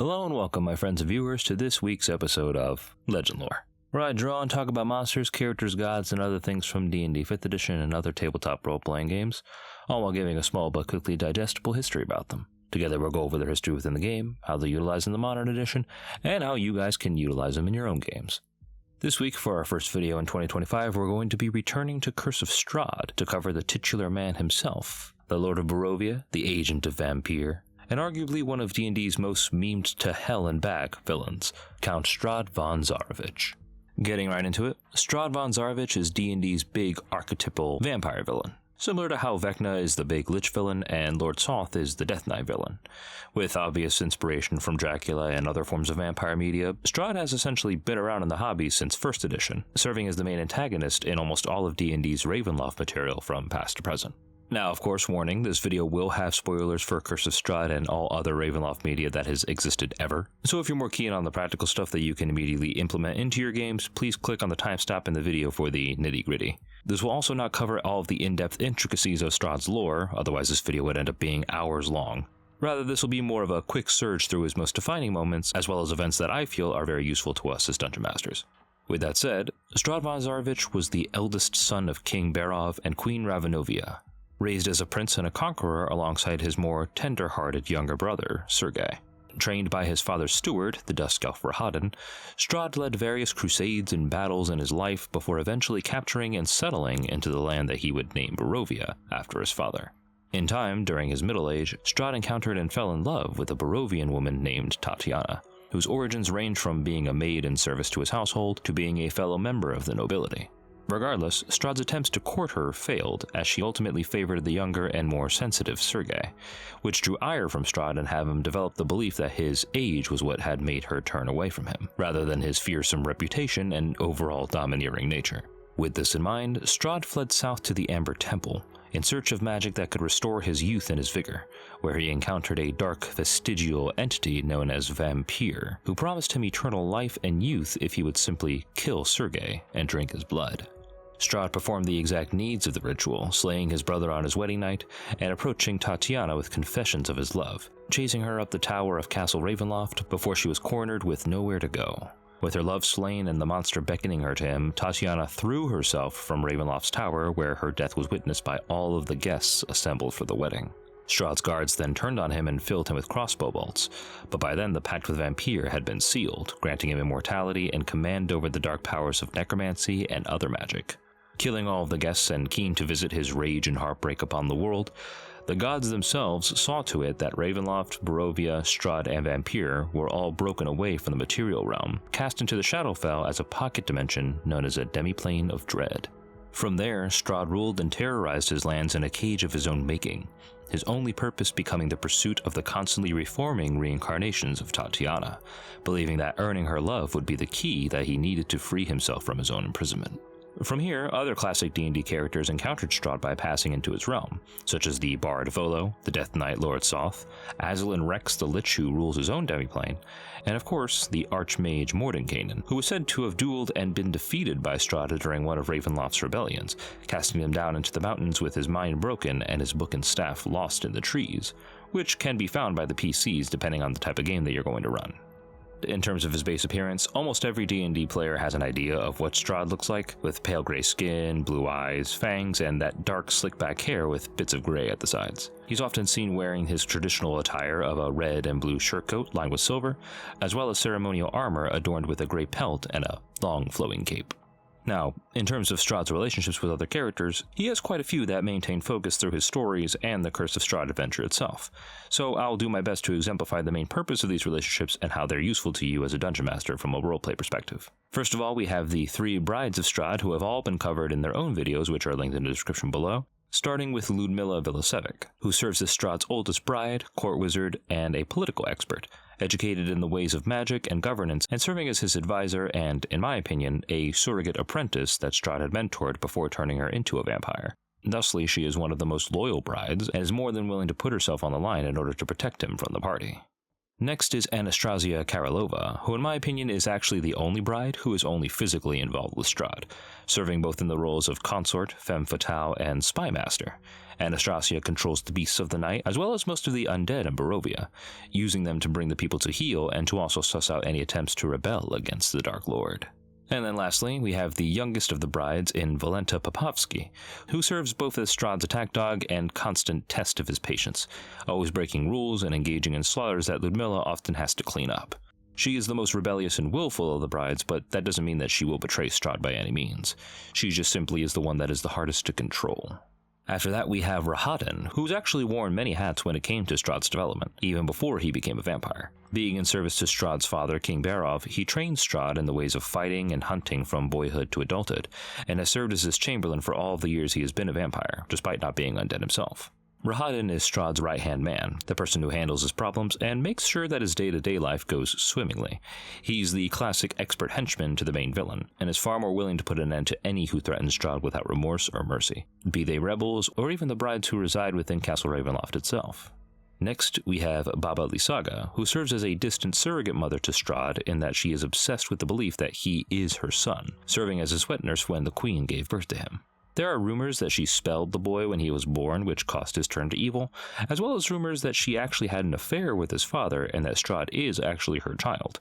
Hello and welcome, my friends and viewers, to this week's episode of Legendlore, where I draw and talk about monsters, characters, gods, and other things from D&D 5th edition and other tabletop role-playing games, all while giving a small but quickly digestible history about them. Together we'll go over their history within the game, how they're utilized in the modern edition, and how you guys can utilize them in your own games. This week, for our first video in 2025, we're going to be returning to Curse of Strahd to cover the titular man himself, the Lord of Barovia, the Agent of Vampire, and arguably one of D&D's most memed to hell and back villains, Count Strahd Von Zarovich. Getting right into it, Strahd Von Zarovich is D&D's big archetypal vampire villain, similar to how Vecna is the big Lich villain and Lord Soth is the Death Knight villain. With obvious inspiration from Dracula and other forms of vampire media, Strahd has essentially been around in the hobby since 1st edition, serving as the main antagonist in almost all of D&D's Ravenloft material from past to present. Now, of course, warning, this video will have spoilers for Curse of Strahd and all other Ravenloft media that has existed ever. So if you're more keen on the practical stuff that you can immediately implement into your games, please click on the timestamp in the video for the nitty-gritty. This will also not cover all of the in-depth intricacies of Strahd's lore, otherwise this video would end up being hours long. Rather, this will be more of a quick surge through his most defining moments, as well as events that I feel are very useful to us as Dungeon Masters. With that said, Strahd Von Zarovich was the eldest son of King Barov and Queen Ravenovia. Raised as a prince and a conqueror alongside his more tender-hearted younger brother, Sergei. Trained by his father's steward, the Dusk Elf Rahadin, Strahd led various crusades and battles in his life before eventually capturing and settling into the land that he would name Barovia after his father. In time, during his middle age, Strahd encountered and fell in love with a Barovian woman named Tatiana, whose origins range from being a maid in service to his household to being a fellow member of the nobility. Regardless, Strahd's attempts to court her failed, as she ultimately favored the younger and more sensitive Sergei, which drew ire from Strahd and had him develop the belief that his age was what had made her turn away from him, rather than his fearsome reputation and overall domineering nature. With this in mind, Strahd fled south to the Amber Temple, in search of magic that could restore his youth and his vigor, where he encountered a dark vestigial entity known as Vampire, who promised him eternal life and youth if he would simply kill Sergei and drink his blood. Strahd performed the exact needs of the ritual, slaying his brother on his wedding night, and approaching Tatiana with confessions of his love, chasing her up the tower of Castle Ravenloft before she was cornered with nowhere to go. With her love slain and the monster beckoning her to him, Tatiana threw herself from Ravenloft's tower, where her death was witnessed by all of the guests assembled for the wedding. Strahd's guards then turned on him and filled him with crossbow bolts, but by then the pact with Vampire had been sealed, granting him immortality and command over the dark powers of necromancy and other magic. Killing all of the guests and keen to visit his rage and heartbreak upon the world, the gods themselves saw to it that Ravenloft, Barovia, Strahd, and Vampire were all broken away from the material realm, cast into the Shadowfell as a pocket dimension known as a demiplane of dread. From there, Strahd ruled and terrorized his lands in a cage of his own making, his only purpose becoming the pursuit of the constantly reforming reincarnations of Tatiana, believing that earning her love would be the key that he needed to free himself from his own imprisonment. From here, other classic D&D characters encountered Strahd by passing into his realm, such as the Bard Volo, the Death Knight Lord Soth, Aslan Rex the Lich who rules his own demiplane, and of course the Archmage Mordenkainen, who was said to have dueled and been defeated by Strahd during one of Ravenloft's rebellions, casting him down into the mountains with his mind broken and his book and staff lost in the trees, which can be found by the PCs depending on the type of game that you're going to run. In terms of his base appearance, almost every D&D player has an idea of what Strahd looks like, with pale gray skin, blue eyes, fangs, and that dark slick-back hair with bits of gray at the sides. He's often seen wearing his traditional attire of a red and blue shirtcoat lined with silver, as well as ceremonial armor adorned with a gray pelt and a long flowing cape. Now, in terms of Strahd's relationships with other characters, he has quite a few that maintain focus through his stories and the Curse of Strahd adventure itself, so I'll do my best to exemplify the main purpose of these relationships and how they're useful to you as a Dungeon Master from a roleplay perspective. First of all, we have the 3 brides of Strahd who have all been covered in their own videos, which are linked in the description below, starting with Ludmilla Vilasevic, who serves as Strahd's oldest bride, court wizard, and a political expert, educated in the ways of magic and governance, and serving as his advisor and, in my opinion, a surrogate apprentice that Strahd had mentored before turning her into a vampire. Thusly, she is one of the most loyal brides, and is more than willing to put herself on the line in order to protect him from the party. Next is Anastasia Karolova, who in my opinion is actually the only bride who is only physically involved with Strahd, serving both in the roles of consort, femme fatale, and spy master. Anastasia controls the beasts of the night, as well as most of the undead in Barovia, using them to bring the people to heal and to also suss out any attempts to rebel against the Dark Lord. And then lastly, we have the youngest of the brides in Valenta Popovsky, who serves both as Strahd's attack dog and constant test of his patience, always breaking rules and engaging in slaughters that Ludmilla often has to clean up. She is the most rebellious and willful of the brides, but that doesn't mean that she will betray Strahd by any means. She just simply is the one that is the hardest to control. After that, we have Rahadin, who's actually worn many hats when it came to Strahd's development, even before he became a vampire. Being in service to Strahd's father, King Barov, he trained Strahd in the ways of fighting and hunting from boyhood to adulthood, and has served as his chamberlain for all of the years he has been a vampire, despite not being undead himself. Rahadin is Strahd's right-hand man, the person who handles his problems and makes sure that his day-to-day life goes swimmingly. He's the classic expert henchman to the main villain, and is far more willing to put an end to any who threatens Strahd without remorse or mercy, be they rebels or even the brides who reside within Castle Ravenloft itself. Next, we have Baba Lysaga, who serves as a distant surrogate mother to Strahd in that she is obsessed with the belief that he is her son, serving as his wet nurse when the queen gave birth to him. There are rumors that she spelled the boy when he was born, which caused his turn to evil, as well as rumors that she actually had an affair with his father and that Strahd is actually her child,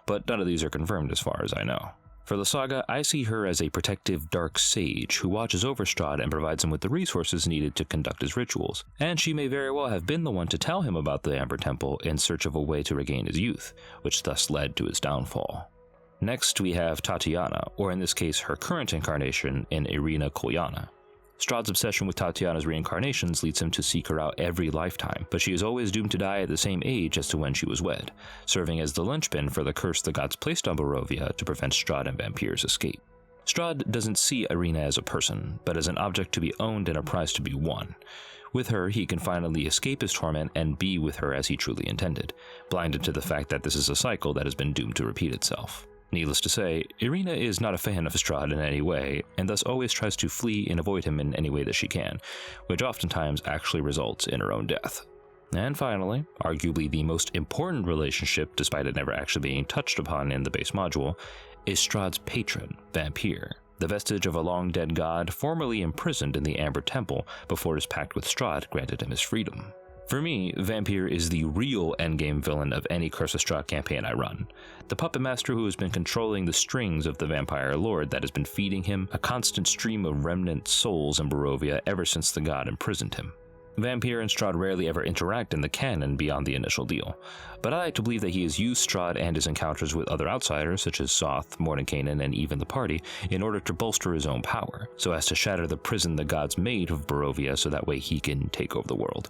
but none of these are confirmed as far as I know. For Lysaga, I see her as a protective dark sage who watches over Strahd and provides him with the resources needed to conduct his rituals, and she may very well have been the one to tell him about the Amber Temple in search of a way to regain his youth, which thus led to his downfall. Next, we have Tatiana, or in this case her current incarnation in Irina Kolyana. Strahd's obsession with Tatiana's reincarnations leads him to seek her out every lifetime, but she is always doomed to die at the same age as to when she was wed, serving as the linchpin for the curse the gods placed on Barovia to prevent Strahd and Vampyr's escape. Strahd doesn't see Irina as a person, but as an object to be owned and a prize to be won. With her, he can finally escape his torment and be with her as he truly intended, blinded to the fact that this is a cycle that has been doomed to repeat itself. Needless to say, Irina is not a fan of Strahd in any way, and thus always tries to flee and avoid him in any way that she can, which oftentimes actually results in her own death. And finally, arguably the most important relationship, despite it never actually being touched upon in the base module, is Strahd's patron, Vampyr, the vestige of a long-dead god formerly imprisoned in the Amber Temple before his pact with Strahd granted him his freedom. For me, Vampyr is the real endgame villain of any Curse of Strahd campaign I run. The puppet master who has been controlling the strings of the vampire lord that has been feeding him a constant stream of remnant souls in Barovia ever since the god imprisoned him. Vampyr and Strahd rarely ever interact in the canon beyond the initial deal, but I like to believe that he has used Strahd and his encounters with other outsiders such as Soth, Mordenkainen, and even the party in order to bolster his own power, so as to shatter the prison the gods made of Barovia so that way he can take over the world.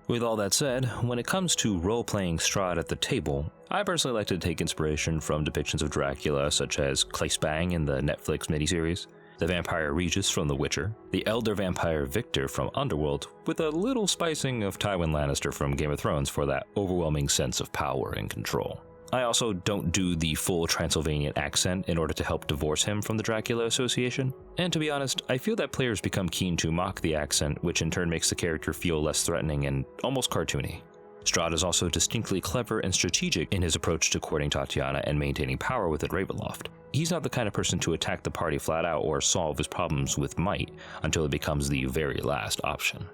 With all that said, when it comes to role-playing Strahd at the table, I personally like to take inspiration from depictions of Dracula such as Claes Bang in the Netflix miniseries, the vampire Regis from The Witcher, the elder vampire Victor from Underworld, with a little spicing of Tywin Lannister from Game of Thrones for that overwhelming sense of power and control. I also don't do the full Transylvanian accent in order to help divorce him from the Dracula association, and to be honest, I feel that players become keen to mock the accent, which in turn makes the character feel less threatening and almost cartoony. Strahd is also distinctly clever and strategic in his approach to courting Tatiana and maintaining power within Ravenloft. He's not the kind of person to attack the party flat out or solve his problems with might until it becomes the very last option.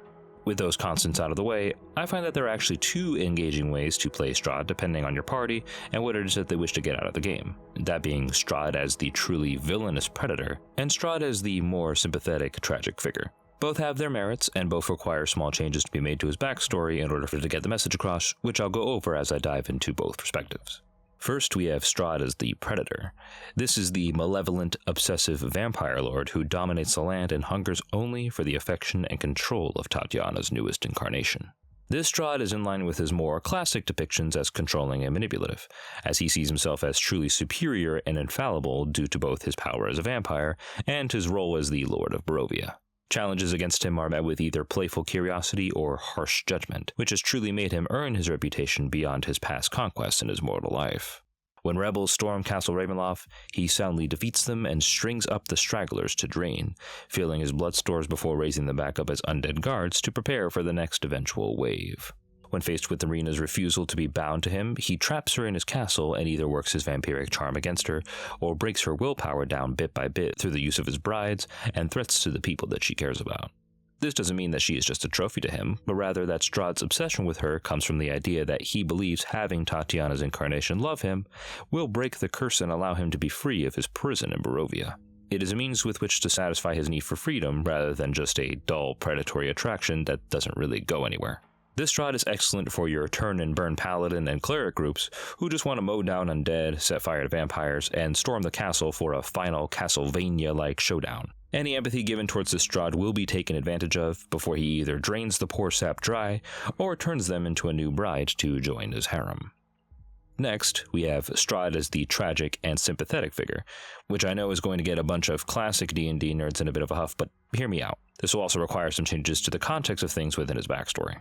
With those constants out of the way, I find that there are actually two engaging ways to play Strahd depending on your party and what it is that they wish to get out of the game, that being Strahd as the truly villainous predator, and Strahd as the more sympathetic, tragic figure. Both have their merits, and both require small changes to be made to his backstory in order for it to get the message across, which I'll go over as I dive into both perspectives. First, we have Strahd as the Predator. This is the malevolent, obsessive vampire lord who dominates the land and hungers only for the affection and control of Tatiana's newest incarnation. This Strahd is in line with his more classic depictions as controlling and manipulative, as he sees himself as truly superior and infallible due to both his power as a vampire and his role as the Lord of Barovia. Challenges against him are met with either playful curiosity or harsh judgment, which has truly made him earn his reputation beyond his past conquests in his mortal life. When rebels storm Castle Ravenloft, he soundly defeats them and strings up the stragglers to drain, filling his blood stores before raising them back up as undead guards to prepare for the next eventual wave. When faced with Irina's refusal to be bound to him, he traps her in his castle and either works his vampiric charm against her, or breaks her willpower down bit by bit through the use of his brides and threats to the people that she cares about. This doesn't mean that she is just a trophy to him, but rather that Strahd's obsession with her comes from the idea that he believes having Tatiana's incarnation love him will break the curse and allow him to be free of his prison in Barovia. It is a means with which to satisfy his need for freedom rather than just a dull, predatory attraction that doesn't really go anywhere. This Strahd is excellent for your turn and burn paladin and cleric groups who just want to mow down undead, set fire to vampires, and storm the castle for a final Castlevania-like showdown. Any empathy given towards this Strahd will be taken advantage of before he either drains the poor sap dry or turns them into a new bride to join his harem. Next, we have Strahd as the tragic and sympathetic figure, which I know is going to get a bunch of classic D&D nerds in a bit of a huff, but hear me out. This will also require some changes to the context of things within his backstory.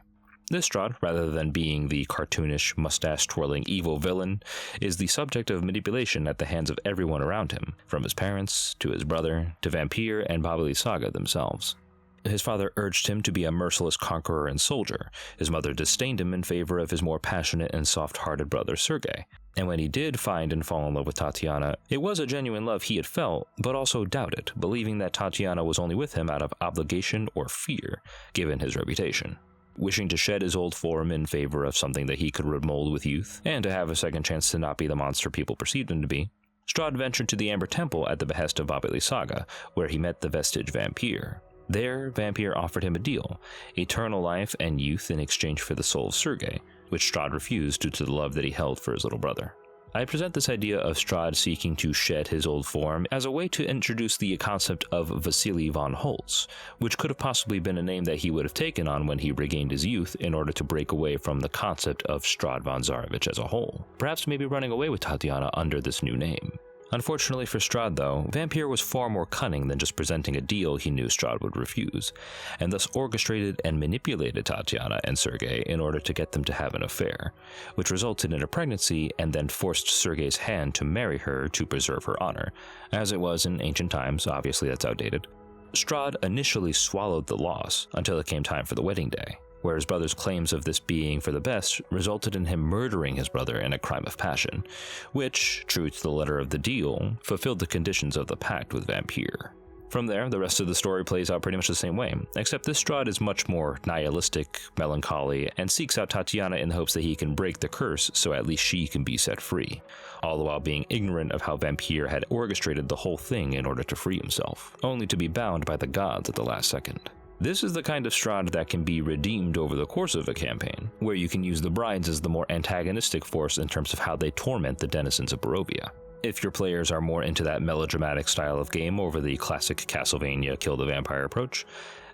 This Strahd, rather than being the cartoonish, mustache-twirling evil villain, is the subject of manipulation at the hands of everyone around him, from his parents, to his brother, to Vampire and Babili Saga themselves. His father urged him to be a merciless conqueror and soldier. His mother disdained him in favor of his more passionate and soft-hearted brother Sergei. And when he did find and fall in love with Tatiana, it was a genuine love he had felt, but also doubted, believing that Tatiana was only with him out of obligation or fear, given his reputation. Wishing to shed his old form in favor of something that he could remold with youth, and to have a second chance to not be the monster people perceived him to be, Strahd ventured to the Amber Temple at the behest of Babili Saga, where he met the vestige Vampire. There, Vampire offered him a deal, eternal life and youth in exchange for the soul of Sergei, which Strahd refused due to the love that he held for his little brother. I present this idea of Strahd seeking to shed his old form as a way to introduce the concept of Vasily von Holtz, which could have possibly been a name that he would have taken on when he regained his youth in order to break away from the concept of Strahd Von Zarovich as a whole, perhaps maybe running away with Tatiana under this new name. Unfortunately for Strahd, though, Vampire was far more cunning than just presenting a deal he knew Strahd would refuse, and thus orchestrated and manipulated Tatiana and Sergei in order to get them to have an affair, which resulted in a pregnancy and then forced Sergei's hand to marry her to preserve her honor. As it was in ancient times, obviously that's outdated. Strahd initially swallowed the loss until it came time for the wedding day, where his brother's claims of this being for the best resulted in him murdering his brother in a crime of passion, which, true to the letter of the deal, fulfilled the conditions of the pact with Vampire. From there, the rest of the story plays out pretty much the same way, except this Strahd is much more nihilistic, melancholy, and seeks out Tatiana in the hopes that he can break the curse so at least she can be set free, all the while being ignorant of how Vampire had orchestrated the whole thing in order to free himself, only to be bound by the gods at the last second. This is the kind of Strahd that can be redeemed over the course of a campaign, where you can use the brides as the more antagonistic force in terms of how they torment the denizens of Barovia. If your players are more into that melodramatic style of game over the classic Castlevania kill the vampire approach,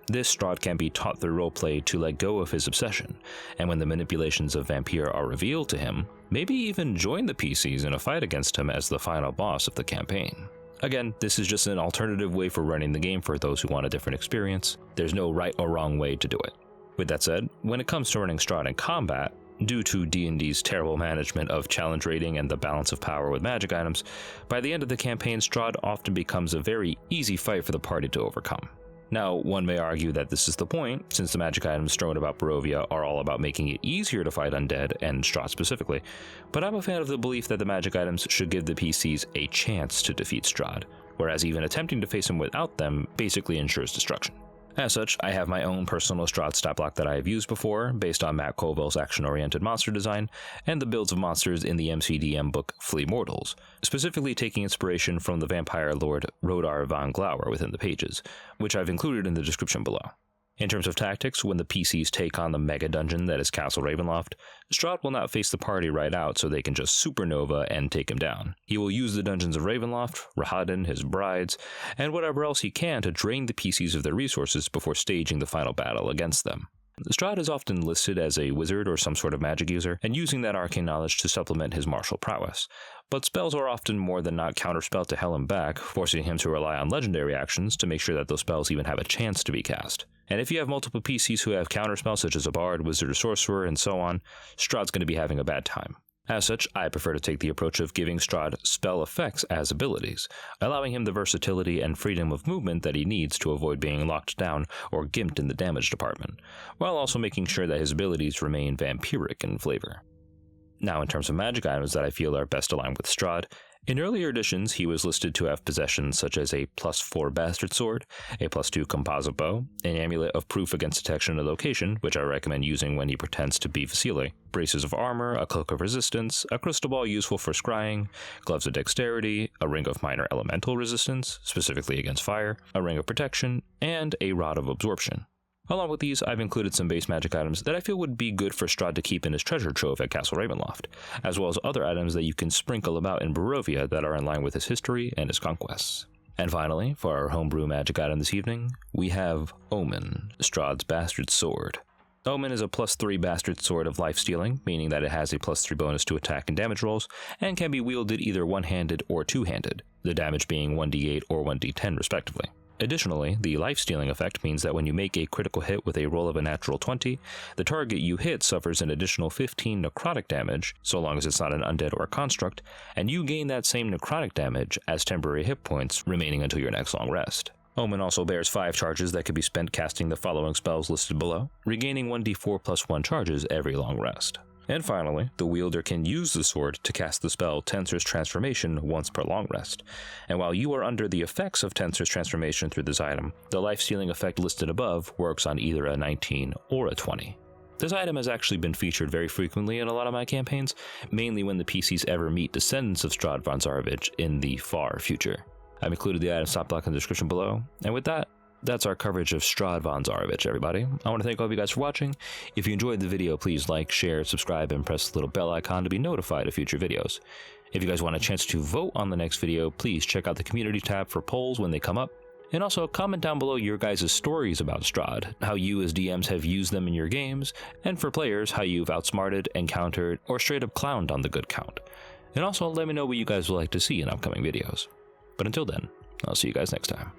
this Strahd can be taught through roleplay to let go of his obsession, and when the manipulations of Vampire are revealed to him, maybe even join the PCs in a fight against him as the final boss of the campaign. Again, this is just an alternative way for running the game for those who want a different experience. There's no right or wrong way to do it. With that said, when it comes to running Strahd in combat, due to D&D's terrible management of challenge rating and the balance of power with magic items, by the end of the campaign Strahd often becomes a very easy fight for the party to overcome. Now, one may argue that this is the point, since the magic items thrown about Barovia are all about making it easier to fight undead, and Strahd specifically, but I'm a fan of the belief that the magic items should give the PCs a chance to defeat Strahd, whereas even attempting to face him without them basically ensures destruction. As such, I have my own personal Strahd stat block that I have used before, based on Matt Colville's action-oriented monster design, and the builds of monsters in the MCDM book Flea Mortals, specifically taking inspiration from the vampire lord Rodar von Glauer within the pages, which I've included in the description below. In terms of tactics, when the PCs take on the mega dungeon that is Castle Ravenloft, Strahd will not face the party right out so they can just supernova and take him down. He will use the dungeons of Ravenloft, Rahadin, his brides, and whatever else he can to drain the PCs of their resources before staging the final battle against them. Strahd is often listed as a wizard or some sort of magic user, and using that arcane knowledge to supplement his martial prowess. But spells are often more than not counterspell to hell him back, forcing him to rely on legendary actions to make sure that those spells even have a chance to be cast. And if you have multiple PCs who have counterspells such as a bard, wizard, or sorcerer, and so on, Strahd's going to be having a bad time. As such, I prefer to take the approach of giving Strahd spell effects as abilities, allowing him the versatility and freedom of movement that he needs to avoid being locked down or gimped in the damage department, while also making sure that his abilities remain vampiric in flavor. Now, in terms of magic items that I feel are best aligned with Strahd, in earlier editions he was listed to have possessions such as a +4 Bastard Sword, a +2 Composite Bow, an Amulet of Proof Against Detection of Location, which I recommend using when he pretends to be Vasily, braces of armor, a Cloak of Resistance, a Crystal Ball useful for scrying, Gloves of Dexterity, a Ring of Minor Elemental Resistance, specifically against fire, a Ring of Protection, and a Rod of Absorption. Along with these, I've included some base magic items that I feel would be good for Strahd to keep in his treasure trove at Castle Ravenloft, as well as other items that you can sprinkle about in Barovia that are in line with his history and his conquests. And finally, for our homebrew magic item this evening, we have Omen, Strahd's Bastard Sword. Omen is a +3 Bastard Sword of life stealing, meaning that it has a +3 bonus to attack and damage rolls, and can be wielded either one-handed or two-handed, the damage being 1d8 or 1d10 respectively. Additionally, the life-stealing effect means that when you make a critical hit with a roll of a natural 20, the target you hit suffers an additional 15 necrotic damage, so long as it's not an undead or a construct, and you gain that same necrotic damage as temporary hit points remaining until your next long rest. Omen also bears 5 charges that can be spent casting the following spells listed below, regaining 1d4 + 1 charges every long rest. And finally, the wielder can use the sword to cast the spell Tensor's Transformation once per long rest, and while you are under the effects of Tensor's Transformation through this item, the life-stealing effect listed above works on either a 19 or a 20. This item has actually been featured very frequently in a lot of my campaigns, mainly when the PCs ever meet descendants of Strahd Von Zarovich in the far future. I've included the item stop block in the description below, and with that, that's our coverage of Strahd Von Zarovich, everybody. I want to thank all of you guys for watching. If you enjoyed the video, please like, share, subscribe, and press the little bell icon to be notified of future videos. If you guys want a chance to vote on the next video, please check out the community tab for polls when they come up. And also comment down below your guys' stories about Strahd, how you as DMs have used them in your games, and for players, how you've outsmarted, encountered, or straight up clowned on the good count. And also let me know what you guys would like to see in upcoming videos. But until then, I'll see you guys next time.